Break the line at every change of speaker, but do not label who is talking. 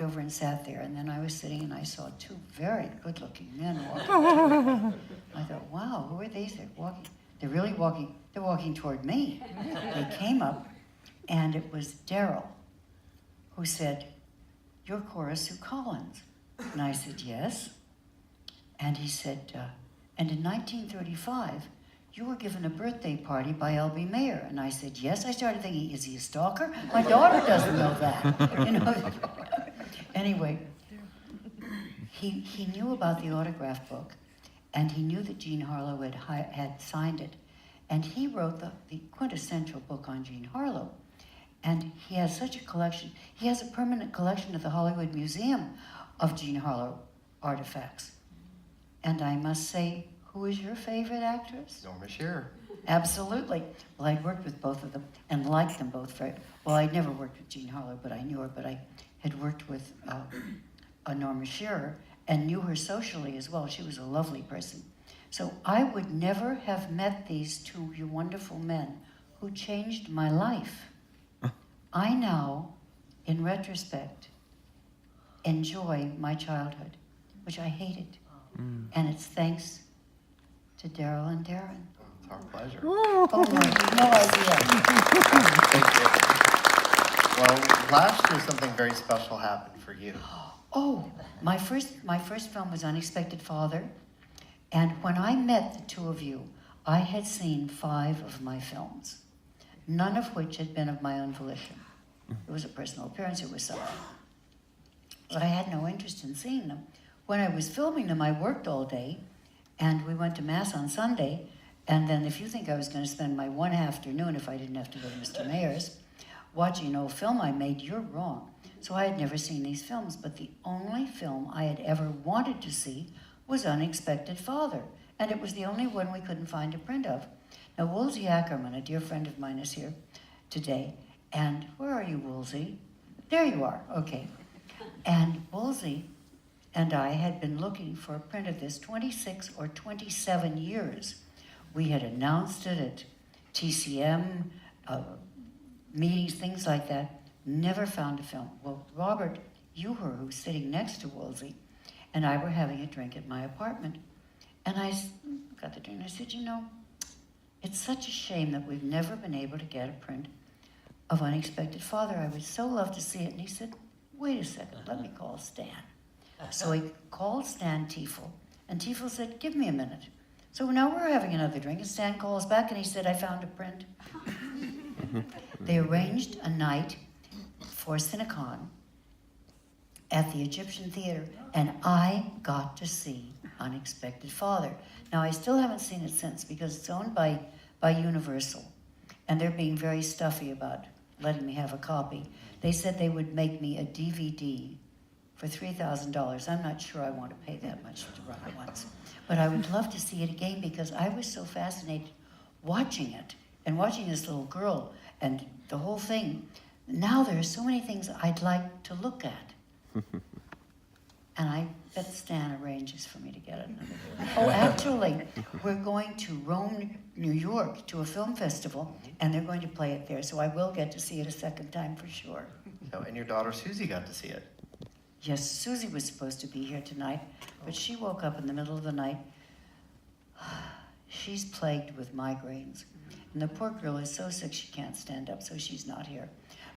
over and sat there, and then I was sitting and I saw two very good-looking men walking toward me. I thought, wow, who are these? They're walking. They're really walking. They're walking toward me. They came up, and it was Daryl, who said, "You're Cora Sue Collins." And I said, "Yes." And he said, "And in 1935, you were given a birthday party by L.B. Mayer." And I said, "Yes." I started thinking, is he a stalker? My daughter doesn't know that. You know. Anyway, he knew about the autograph book, and he knew that Jean Harlow had signed it. And he wrote the quintessential book on Jean Harlow. And he has such a collection. He has a permanent collection at the Hollywood Museum of Jean Harlow artifacts. And I must say, who is your favorite actress?
Norma Shearer.
Absolutely. Well, I'd worked with both of them and liked them both very well. I'd never worked with Jean Harlow, but I knew her. But I had worked with Norma Shearer and knew her socially as well. She was a lovely person. So I would never have met these two wonderful men who changed my life. I now, in retrospect, enjoy my childhood, which I hated. And it's thanks to Daryl and Darren.
It's our pleasure.
Oh, no idea.
Thank you. Well, last year something very special happened for you.
Oh, my first film was Unexpected Father. And when I met the two of you, I had seen 5 of my films, none of which had been of my own volition. It was a personal appearance, it was something. But I had no interest in seeing them. When I was filming them, I worked all day, and we went to Mass on Sunday, and then if you think I was going to spend my one afternoon, if I didn't have to go to Mr. Mayer's, watching an old film I made, you're wrong. So I had never seen these films, but the only film I had ever wanted to see was Unexpected Father, and it was the only one we couldn't find a print of. Now, Woolsey Ackerman, a dear friend of mine, is here today, and where are you, Woolsey? There you are, okay. And Woolsey and I had been looking for a print of this 26 or 27 years. We had announced it at TCM, meetings, things like that. Never found a film. Well, Robert Ewer, who's sitting next to Woolsey, and I were having a drink at my apartment. And I got the drink, and I said, you know, it's such a shame that we've never been able to get a print of Unexpected Father. I would so love to see it. And he said, wait a second, let me call Stan. So he called Stan Tiefel, and Tiefel said, give me a minute. So now we're having another drink, and Stan calls back, and he said, I found a print. They arranged a night for Cinecon at the Egyptian Theater, and I got to see Unexpected Father. Now, I still haven't seen it since, because it's owned by Universal, and they're being very stuffy about letting me have a copy. They said they would make me a DVD for $3,000. I'm not sure I want to pay that much to run it once. But I would love to see it again, because I was so fascinated watching it, and watching this little girl, and the whole thing. Now there are so many things I'd like to look at. And I bet Stan arranges for me to get another. Oh, actually, we're going to Rome, New York, to a film festival, and they're going to play it there, so I will get to see it a second time for sure.
So, and your daughter Susie got to see it.
Yes, Susie was supposed to be here tonight, but she woke up in the middle of the night. She's plagued with migraines, and the poor girl is so sick she can't stand up, so she's not here.